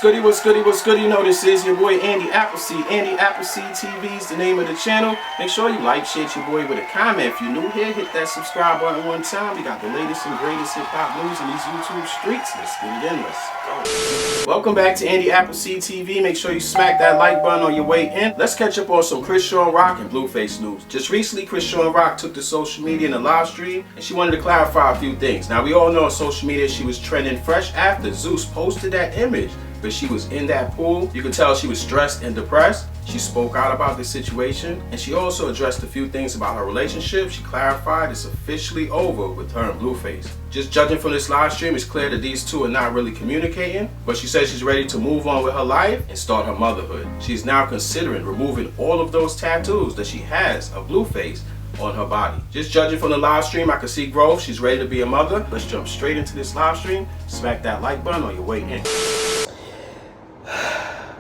goody, what's goody, what's goody? You know this is your boy Andy Appleseed. Andy Appleseed TV is the name of the channel. Make sure you like, share your boy with a comment. If you're new here, hit that subscribe button one time. We got the latest and greatest hip-hop news in these YouTube streets. Let's get it in, let's go. Welcome back to Andy Appleseed TV. Make sure you smack that like button on your way in. Let's catch up on some Chrisean Rock and Blueface news. Just recently, Chrisean Rock took to social media in a live stream, and she wanted to clarify a few things. Now, we all know on social media she was trending fresh after Zeus posted that image, but she was in that pool. You could tell she was stressed and depressed. She spoke out about the situation, and she also addressed a few things about her relationship. She clarified it's officially over with her and Blueface. Just judging from this live stream, it's clear that these two are not really communicating, but she says she's ready to move on with her life and start her motherhood. She's now considering removing all of those tattoos that she has of Blueface on her body. Just judging from the live stream, I can see growth. She's ready to be a mother. Let's jump straight into this live stream. Smack that like button on your way in.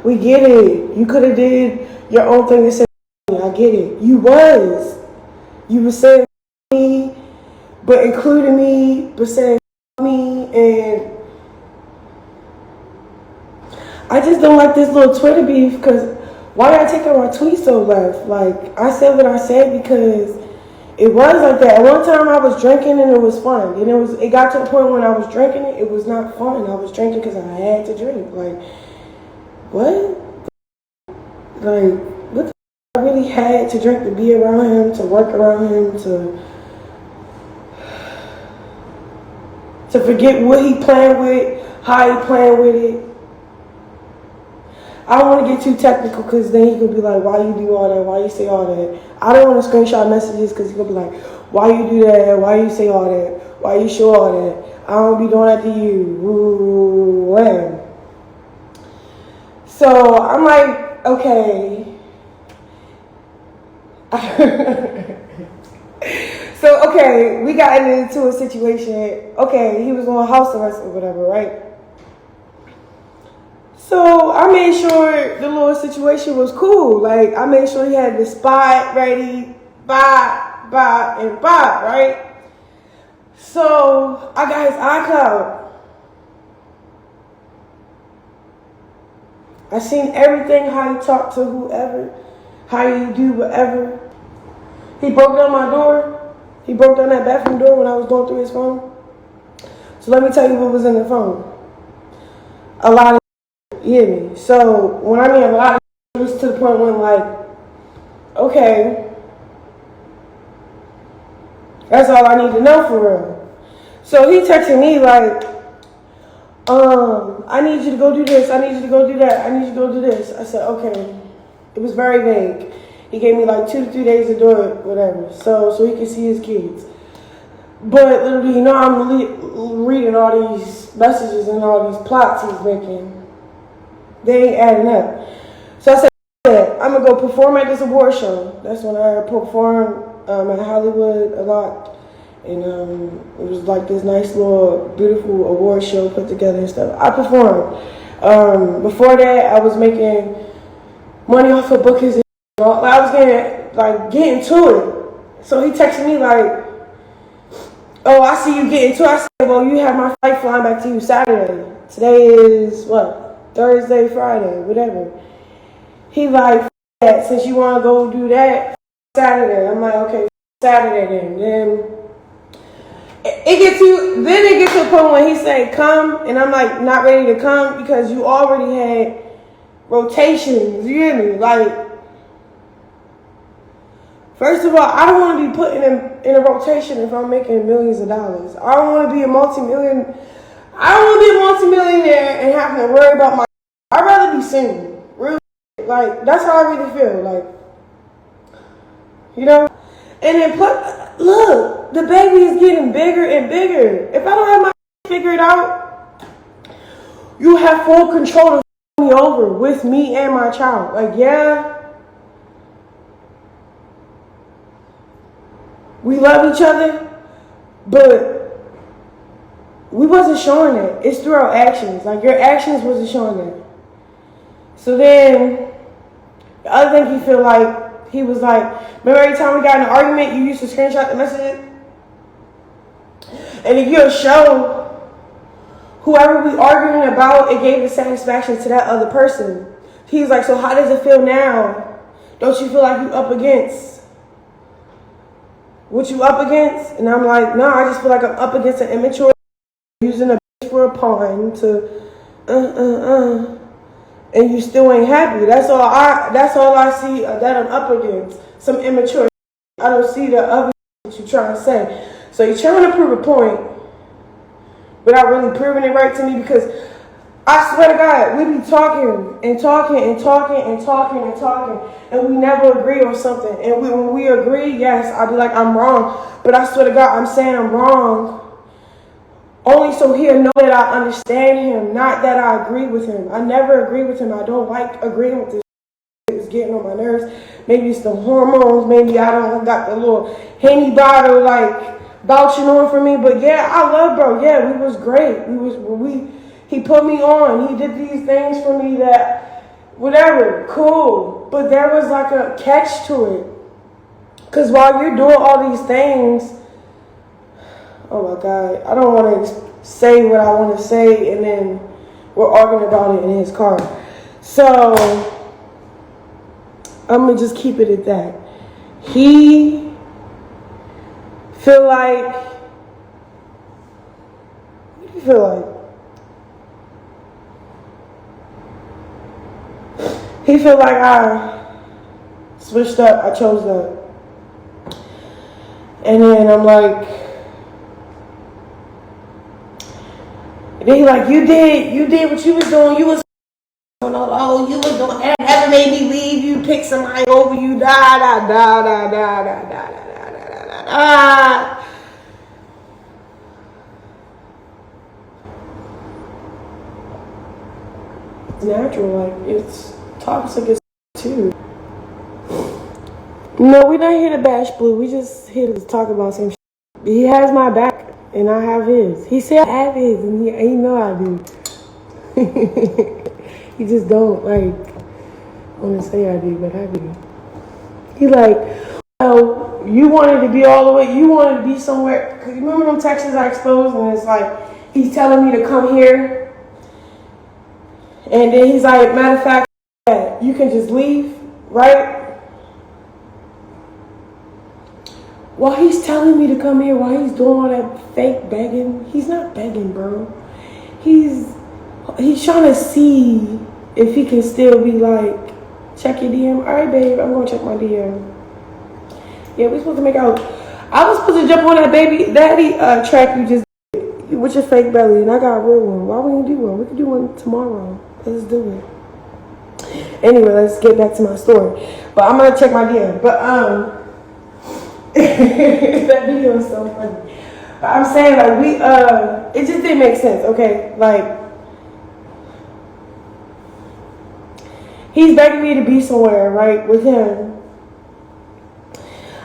We get it. You could have did your own thing and said, I get it. You were saying me, but including me, but saying me, and I just don't like this little Twitter beef, because why y'all taking my tweet so left? Like, I said what I said because it was like that. At one time I was drinking and it was fun. And it got to the point when I was drinking it was not fun. I was drinking because I had to drink. Like, what? Like, what the I really had to drink to be around him, to work around him, to forget what he playing with, how he playing with it. I don't want to get too technical because then he could be like, why you do all that? Why you say all that? I don't want to screenshot messages because he could be like, why you do that? Why you say all that? Why you show all that? I don't be doing that to you. Ooh, wham. So I'm like, okay. So, okay, we got into a situation. Okay, he was on house arrest or whatever, right? So I made sure the little situation was cool. Like, I made sure he had the spot ready, bop, right? So I got his iCloud. I seen everything, how he talked to whoever, how you do whatever. He broke down my door. He broke down that bathroom door when I was going through his phone. So let me tell you what was in the phone. A lot of you hear me? So when I mean a lot of it was to the point when, like, okay, that's all I need to know for real. So he texted me like, I need you to go do this, I need you to go do that, I need you to go do this. I said, okay. It was very vague. He gave me like 2 to 3 days to do it, whatever, so he could see his kids. But literally, you know, I'm reading all these messages and all these plots he's making. They ain't adding up. So I said, I'm going to go perform at this award show. That's when I performed at Hollywood a lot. And it was like this nice little beautiful award show put together and stuff. I performed. Before that, I was making money off of bookings. And I was getting to it. So he texted me like, oh, I see you getting to it. I said, well, you have my flight flying back to you Saturday. Today is what? Thursday, Friday, whatever. He like, that, since you want to go do that Saturday. I'm like, okay, Saturday then. It gets to a point when he say come, and I'm like not ready to come because you already had rotations. You hear me? Like, first of all, I don't want to be putting in a rotation if I'm making millions of dollars. I don't want to be a multi-millionaire and having to worry about my. I'd rather be single. Real, like, that's how I really feel. Like, you know? And then look, the baby is getting bigger and bigger. If I don't have my figured out, you have full control to me over with me and my child. Like, yeah, we love each other, but we wasn't showing it. It's through our actions. Like, your actions wasn't showing it. So then, the other thing he was like, remember every time we got in an argument, you used to screenshot the messages? And if you'll show whoever we arguing about, it gave the satisfaction to that other person. He's like, so how does it feel now? Don't you feel like you up against what you up against? And I'm like, no, I just feel like I'm up against an immature using a bitch for a pawn to and you still ain't happy. That's all I see that I'm up against. Some immature. I don't see the other that you're trying to say. So you're trying to prove a point without really proving it right to me, because I swear to God, we be talking and talking and talking and talking and talking, and we never agree on something. And when we agree, yes, I'll be like, I'm wrong. But I swear to God, I'm saying I'm wrong only so he'll know that I understand him, not that I agree with him. I never agree with him. I don't like agreeing with this. It's getting on my nerves. Maybe it's the hormones. Maybe I don't got the little Henny bottle like vouching on for me. But yeah, I love bro. Yeah, we was great. He put me on. He did these things for me that whatever, cool. But there was like a catch to it. Because while you're doing all these things, oh my God, I don't want to say what I want to say and then we're arguing about it in his car. So I'm going to just keep it at that. He feel like, what do you feel like? He feel like I switched up, I chose up. And then I'm like, then he like, you did what you was doing. You was, oh, you was doing, ever made me leave you, pick somebody over you, da da da da da da da da da da da. It's natural, like it's toxic as too. No, we're not here to bash Blue. We just here to talk about some shit. He has my back. And I have his. He said I have his, and he know I do. He just don't like want to say I do, but I do. He like, well, you wanted to be all the way. You wanted to be somewhere. Cause you remember them texts I exposed, and it's like he's telling me to come here, and then he's like, matter of fact, you can just leave, right? While he's telling me to come here, while he's doing all that fake begging, he's not begging, bro. He's trying to see if he can still be like, check your DM. All right, babe, I'm gonna check my DM. Yeah, we're supposed to make out. I was supposed to jump on that baby daddy track you just did with your fake belly, and I got a real one. Why wouldn't you do one? We could do one tomorrow. Let's do it. Anyway, let's get back to my story. But I'm gonna check my DM. But that video is so funny. But I'm saying like it just didn't make sense, okay? Like he's begging me to be somewhere, right, with him.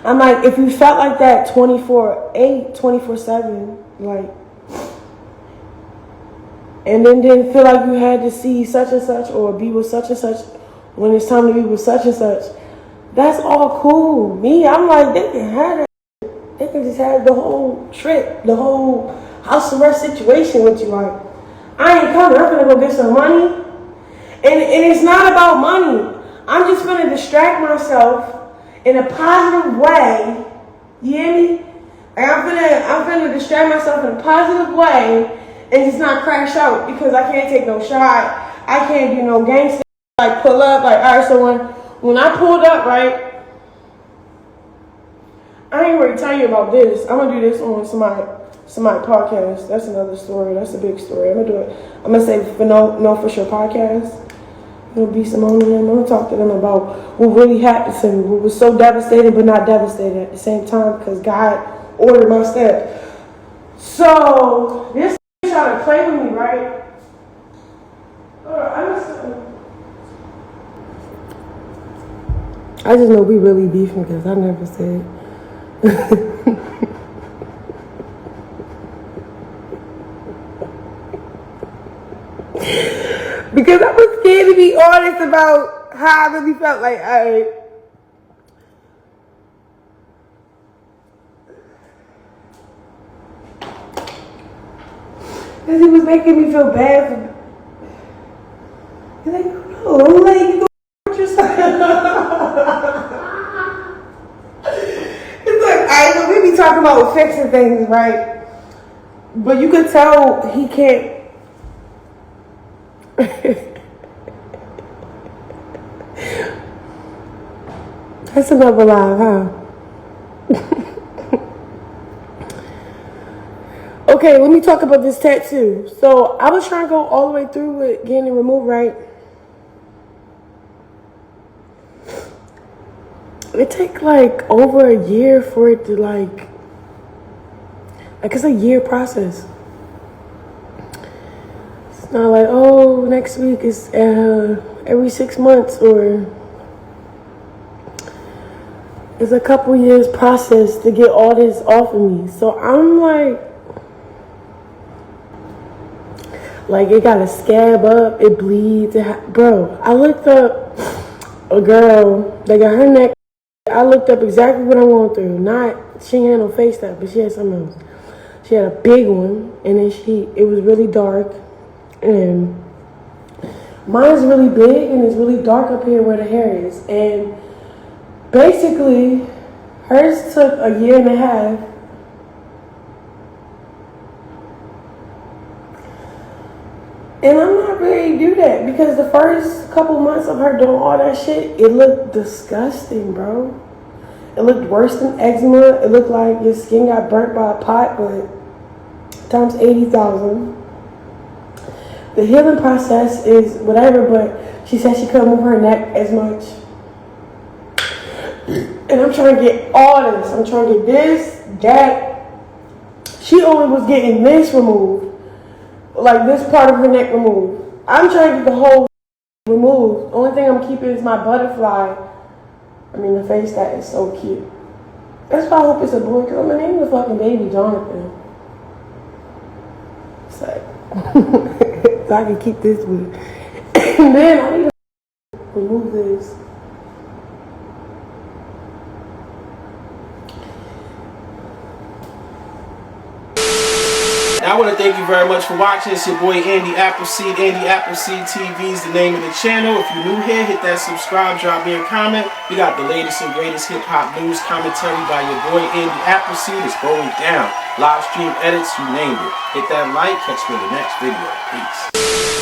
I'm like, if you felt like that 24/8, 24/7, like, and then didn't feel like you had to see such and such or be with such and such when it's time to be with such and such, that's all cool. Me, I'm like, they can have it. They can just have the whole trip, the whole house arrest situation with you. Like, I ain't coming. I'm gonna go get some money, and it's not about money. I'm just gonna distract myself in a positive way. You hear me? Like, I'm gonna distract myself in a positive way and just not crash out because I can't take no shot. I can't do no gangster like pull up. Like, all right, so when I pulled up, right, I ain't ready to tell you about this. I'm gonna do this on somebody podcast. That's another story. That's a big story. I'm gonna do it. I'm gonna say for no for sure podcast. I'm gonna be Simone and them. I'm gonna talk to them about what really happened to me. What was so devastating but not devastating at the same time because God ordered my steps. So this trying to play with me, right? I just know we really beefing because I never said. Because I was scared to be honest about how I really felt. Like, Because he was making me feel bad for. He's like, no, I'm like, you go hurt yourself. It's like, I know we be talking about fixing things, right? But you could tell he can't. That's another live, huh? Okay, let me talk about this tattoo. So I was trying to go all the way through with getting it removed, right? It take like over a year for it to like it's a year process. It's not like, oh, next week is every 6 months, or it's a couple years process to get all this off of me. So I'm like it got to scab up, it bleeds. Bro, I looked up a girl that got her neck. I looked up exactly what I'm going through. She ain't had no face stuff, but she had something else. She had a big one, and then it was really dark. And mine's really big, and it's really dark up here where the hair is. And basically, hers took a year and a half. And I'm not ready to do that because the first couple months of her doing all that shit, it looked disgusting, bro. It looked worse than eczema. It looked like your skin got burnt by a pot, but times 80,000. The healing process is whatever, but she said she couldn't move her neck as much. And I'm trying to get all this. I'm trying to get this, that. She only was getting this removed. Like this part of her neck removed. I'm trying to get the whole removed. Only thing I'm keeping is my butterfly. I mean, the face that is so cute. That's why I hope it's a boy, because I'm going to name the fucking baby Jonathan. It's like, so I can keep this with. And then I need to remove this. I want to thank you very much for watching. It's your boy Andy Appleseed. Andy Appleseed TV is the name of the channel. If you're new here, hit that subscribe, drop me a comment. We got the latest and greatest hip-hop news commentary by your boy Andy Appleseed. It's going down. Live stream edits, you named it. Hit that like, catch me in the next video. Peace.